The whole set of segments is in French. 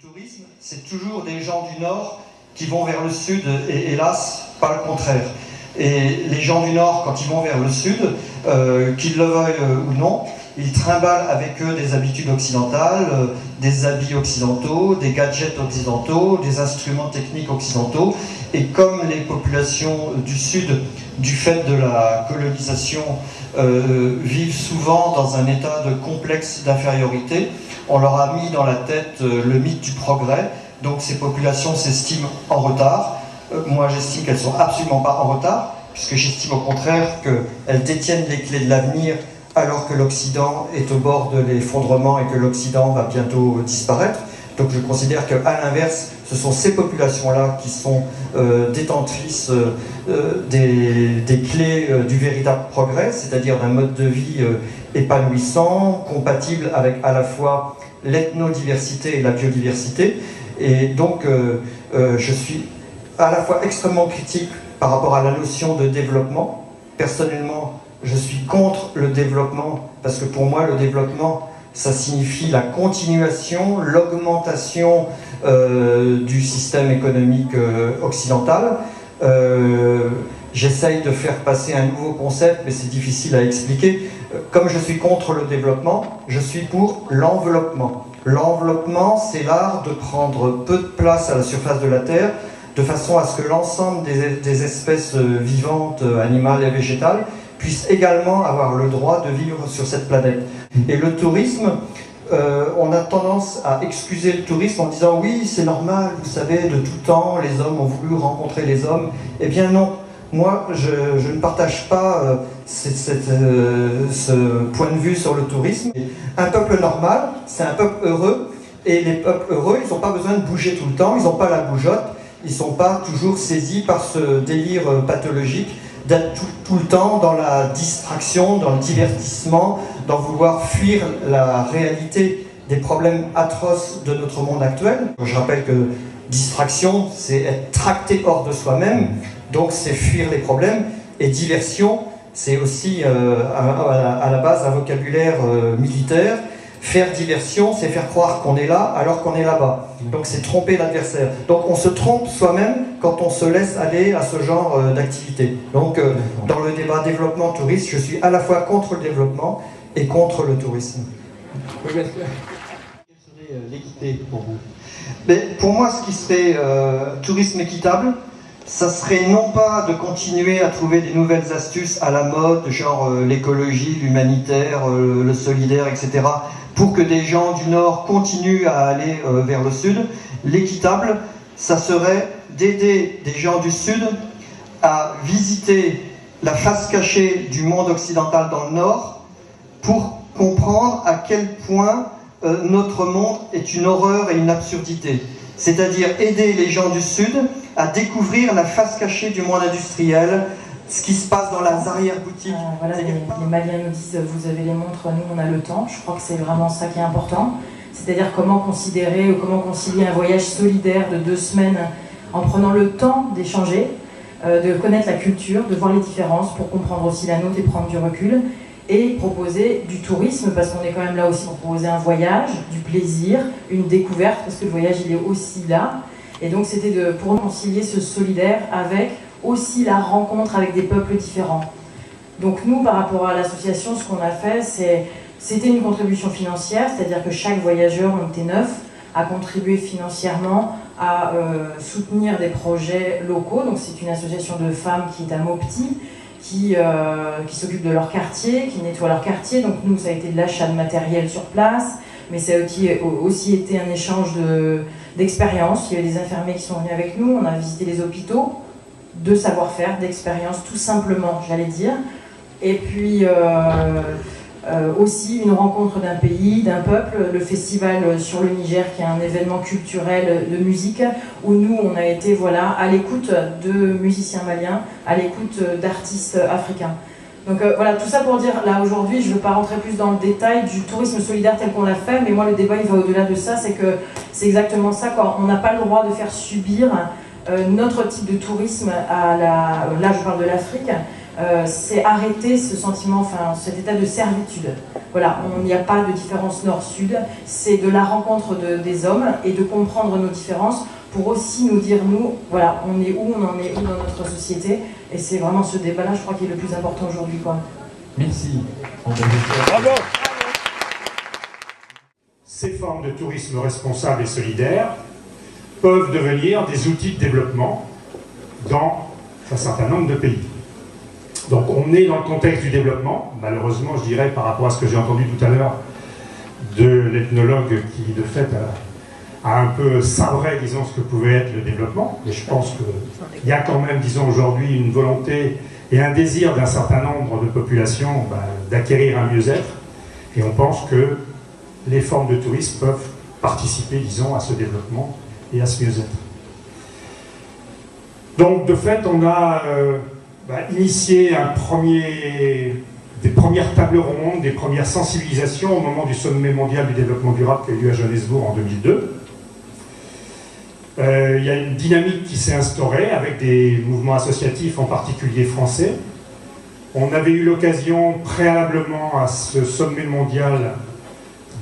Le tourisme, c'est toujours des gens du Nord qui vont vers le Sud, et hélas, pas le contraire. Et les gens du Nord, quand ils vont vers le Sud, qu'ils le veuillent ou non, ils trimballent avec eux des habitudes occidentales, des habits occidentaux, des gadgets occidentaux, des instruments techniques occidentaux. Et comme les populations du Sud, du fait de la colonisation, vivent souvent dans un état de complexe d'infériorité, on leur a mis dans la tête le mythe du progrès. Donc ces populations s'estiment en retard. Moi j'estime qu'elles ne sont absolument pas en retard, puisque j'estime au contraire qu'elles détiennent les clés de l'avenir, alors que l'Occident est au bord de l'effondrement et que l'Occident va bientôt disparaître. Donc je considère qu'à l'inverse, ce sont ces populations-là qui sont détentrices des clés du véritable progrès, c'est-à-dire d'un mode de vie épanouissant, compatible avec à la fois l'ethnodiversité et la biodiversité. Et donc je suis à la fois extrêmement critique par rapport à la notion de développement. Personnellement, je suis contre le développement, parce que pour moi, le développement, ça signifie la continuation, l'augmentation du système économique occidental. J'essaye de faire passer un nouveau concept, mais c'est difficile à expliquer. Comme je suis contre le développement, je suis pour l'enveloppement. L'enveloppement, c'est l'art de prendre peu de place à la surface de la Terre, de façon à ce que l'ensemble des espèces vivantes, animales et végétales, puissent également avoir le droit de vivre sur cette planète. Et le tourisme, on a tendance à excuser le tourisme en disant « oui, c'est normal, vous savez, de tout temps, les hommes ont voulu rencontrer les hommes ». Eh bien non, moi je ne partage pas ce point de vue sur le tourisme. Un peuple normal, c'est un peuple heureux, et les peuples heureux, ils n'ont pas besoin de bouger tout le temps, ils n'ont pas la bougeotte, ils ne sont pas toujours saisis par ce délire pathologique d'être tout le temps dans la distraction, dans le divertissement, d'en vouloir fuir la réalité des problèmes atroces de notre monde actuel. Je rappelle que distraction, c'est être tracté hors de soi-même, donc c'est fuir les problèmes, et diversion, c'est aussi à la base un vocabulaire militaire. Faire diversion, c'est faire croire qu'on est là alors qu'on est là-bas. Donc c'est tromper l'adversaire. Donc on se trompe soi-même quand on se laisse aller à ce genre d'activité. Donc dans le débat développement-tourisme, je suis à la fois contre le développement et contre le tourisme. Quelle serait l'équité pour vous? Mais pour moi, ce qui serait tourisme équitable, ça serait non pas de continuer à trouver des nouvelles astuces à la mode, genre l'écologie, l'humanitaire, le solidaire, etc., pour que des gens du Nord continuent à aller vers le Sud. L'équitable, ça serait d'aider des gens du Sud à visiter la face cachée du monde occidental dans le Nord pour comprendre à quel point notre monde est une horreur et une absurdité. C'est-à-dire aider les gens du Sud à découvrir la face cachée du monde industriel, ce qui se passe dans les arrière-boutiques. Voilà, les Maliens nous disent, vous avez les montres, nous on a le temps. Je crois que c'est vraiment ça qui est important. C'est-à-dire comment considérer ou comment concilier un voyage solidaire de 2 semaines en prenant le temps d'échanger, de connaître la culture, de voir les différences pour comprendre aussi la nôtre et prendre du recul, et proposer du tourisme, parce qu'on est quand même là aussi pour proposer un voyage, du plaisir, une découverte, parce que le voyage il est aussi là. Et donc c'était pour nous concilier ce solidaire avec aussi la rencontre avec des peuples différents. Donc nous, par rapport à l'association, ce qu'on a fait, c'était une contribution financière, c'est-à-dire que chaque voyageur, on était 9, a contribué financièrement à soutenir des projets locaux. Donc c'est une association de femmes qui est à Mopti, qui s'occupe de leur quartier, qui nettoie leur quartier. Donc nous, ça a été de l'achat de matériel sur place, mais ça a aussi été un échange d'expériences. Il y avait des infirmiers qui sont venus avec nous, on a visité les hôpitaux, de savoir-faire, d'expérience, tout simplement, j'allais dire. Et puis aussi une rencontre d'un pays, d'un peuple, le festival sur le Niger, qui est un événement culturel de musique, où nous, on a été voilà, à l'écoute de musiciens maliens, à l'écoute d'artistes africains. Donc voilà, tout ça pour dire, là aujourd'hui, je ne veux pas rentrer plus dans le détail du tourisme solidaire tel qu'on l'a fait, mais moi le débat il va au-delà de ça, c'est que c'est exactement ça, quand on n'a pas le droit de faire subir notre type de tourisme là je parle de l'Afrique, c'est arrêter ce sentiment, enfin cet état de servitude. Voilà, il n'y a pas de différence nord-sud, c'est de la rencontre des hommes et de comprendre nos différences pour aussi nous dire, nous, voilà, on est où, on en est où dans notre société, et c'est vraiment ce débat-là, je crois, qui est le plus important aujourd'hui, quoi. Merci. Bravo. Ces formes de tourisme responsable et solidaire peuvent devenir des outils de développement dans un certain nombre de pays. Donc on est dans le contexte du développement, malheureusement je dirais par rapport à ce que j'ai entendu tout à l'heure de l'ethnologue qui de fait a un peu sabré, disons, ce que pouvait être le développement, et je pense qu'il y a quand même, disons, aujourd'hui une volonté et un désir d'un certain nombre de populations d'acquérir un mieux-être, et on pense que les formes de tourisme peuvent participer, disons, à ce développement et à ce mieux-être. Donc de fait on a initié des premières tables rondes, des premières sensibilisations au moment du sommet mondial du développement durable qui a eu lieu à Johannesburg en 2002. Il y a une dynamique qui s'est instaurée avec des mouvements associatifs, en particulier français. On avait eu l'occasion préalablement à ce sommet mondial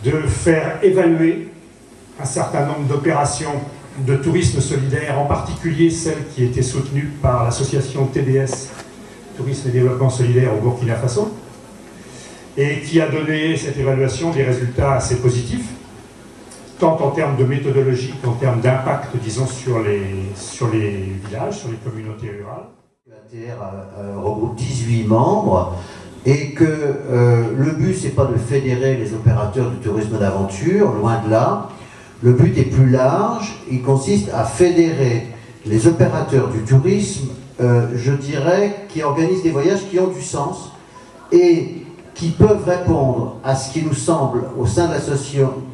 de faire évaluer un certain nombre d'opérations de tourisme solidaire, en particulier celles qui étaient soutenues par l'association TDS, Tourisme et Développement Solidaire au Burkina Faso, et qui a donné cette évaluation des résultats assez positifs, tant en termes de méthodologie qu'en termes d'impact, disons, sur les villages, sur les communautés rurales. L'ATR regroupe 18 membres, et que le but, c'est pas de fédérer les opérateurs du tourisme d'aventure, loin de là. Le but est plus large, il consiste à fédérer les opérateurs du tourisme, je dirais, qui organisent des voyages qui ont du sens et qui peuvent répondre à ce qui nous semble, au sein de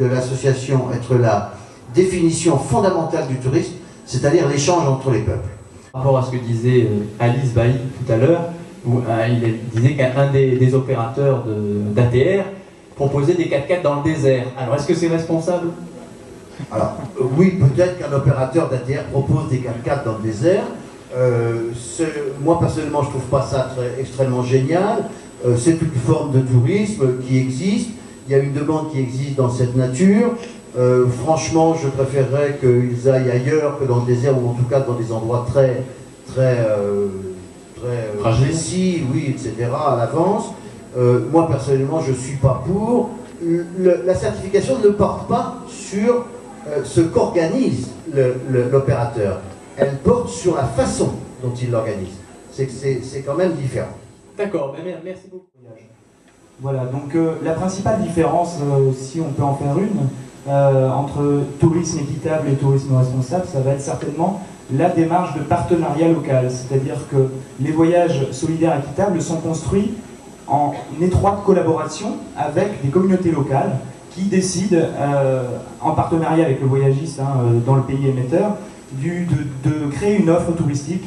l'association, être la définition fondamentale du tourisme, c'est-à-dire l'échange entre les peuples. Par rapport à ce que disait Alice Bailly tout à l'heure, où il disait qu'un des opérateurs d'ATR proposait des 4x4 dans le désert. Alors est-ce que c'est responsable ? Alors, oui, peut-être qu'un opérateur d'ATR propose des 4x4 dans le désert. Moi, personnellement, je ne trouve pas ça extrêmement génial. C'est une forme de tourisme qui existe. Il y a une demande qui existe dans cette nature. Franchement, je préférerais qu'ils aillent ailleurs que dans le désert, ou en tout cas dans des endroits très précis, oui, etc., à l'avance. Moi, personnellement, je ne suis pas pour. La certification ne porte pas sur ce qu'organise l'opérateur. Elle porte sur la façon dont il l'organise. C'est quand même différent. D'accord, merci beaucoup. Voilà, donc la principale différence, si on peut en faire une, entre tourisme équitable et tourisme responsable, ça va être certainement la démarche de partenariat local. C'est-à-dire que les voyages solidaires équitables sont construits en étroite collaboration avec des communautés locales qui décident, en partenariat avec le voyagiste dans le pays émetteur, de créer une offre touristique,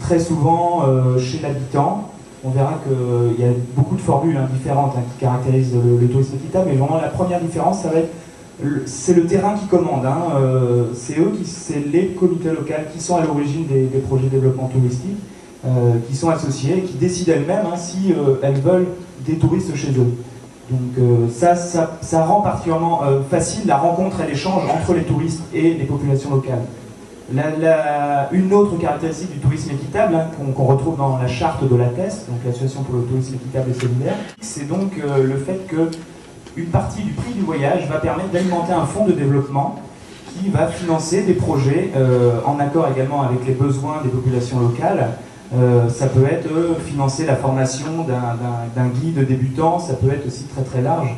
très souvent chez l'habitant. On verra qu'il y a beaucoup de formules différentes qui caractérisent le tourisme équitable, mais vraiment la première différence, ça va être c'est le terrain qui commande. C'est les comités locaux qui sont à l'origine des projets de développement touristique, qui sont associés et qui décident elles-mêmes si elles veulent des touristes chez eux. Donc ça rend particulièrement facile la rencontre et l'échange entre les touristes et les populations locales. Une autre caractéristique du tourisme équitable qu'on retrouve dans la charte de l'ATES, donc l'Association pour le tourisme équitable et solidaire, c'est donc le fait qu'une partie du prix du voyage va permettre d'alimenter un fonds de développement qui va financer des projets en accord également avec les besoins des populations locales. Ça peut être financer la formation d'un guide débutant, ça peut être aussi très très large,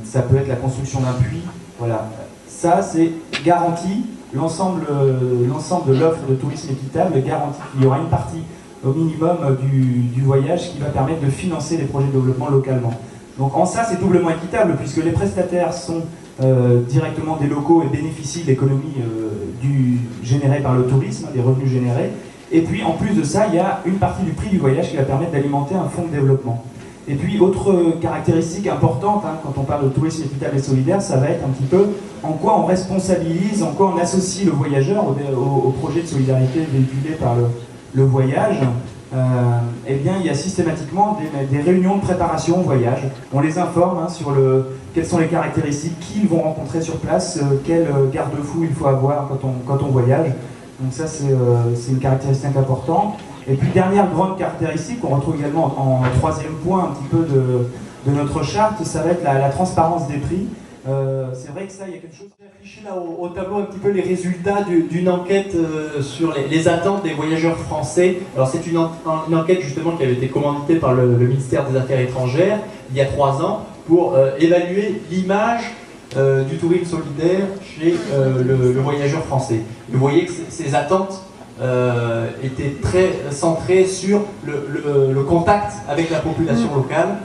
ça peut être la construction d'un puits, voilà. Ça c'est garanti, l'ensemble de l'offre de tourisme équitable garantit qu'il y aura une partie au minimum du voyage qui va permettre de financer les projets de développement localement. Donc en ça c'est doublement équitable puisque les prestataires sont directement des locaux et bénéficient de l'économie générée par le tourisme, des revenus générés. Et puis, en plus de ça, il y a une partie du prix du voyage qui va permettre d'alimenter un fonds de développement. Et puis, autre caractéristique importante, quand on parle de tourisme équitable et solidaire, ça va être un petit peu en quoi on responsabilise, en quoi on associe le voyageur au projet de solidarité véhiculé par le voyage. eh bien, il y a systématiquement des réunions de préparation au voyage. On les informe sur quelles sont les caractéristiques, qui ils vont rencontrer sur place, quel garde-fou il faut avoir quand on voyage. Donc ça, c'est une caractéristique importante. Et puis, dernière grande caractéristique qu'on retrouve également en troisième point un petit peu de notre charte, ça va être la transparence des prix. C'est vrai que ça, il y a quelque chose... J'ai affiché là au tableau un petit peu les résultats d'une enquête sur les attentes des voyageurs français. Alors c'est une enquête justement qui avait été commanditée par le ministère des Affaires étrangères il y a 3 ans pour évaluer l'image du tourisme solidaire chez le voyageur français. Vous voyez que ces attentes étaient très centrées sur le contact avec la population locale.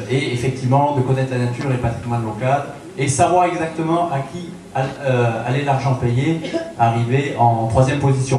Et effectivement de connaître la nature et le patrimoine local et savoir exactement à qui allait l'argent payé, arrivé en 3e position.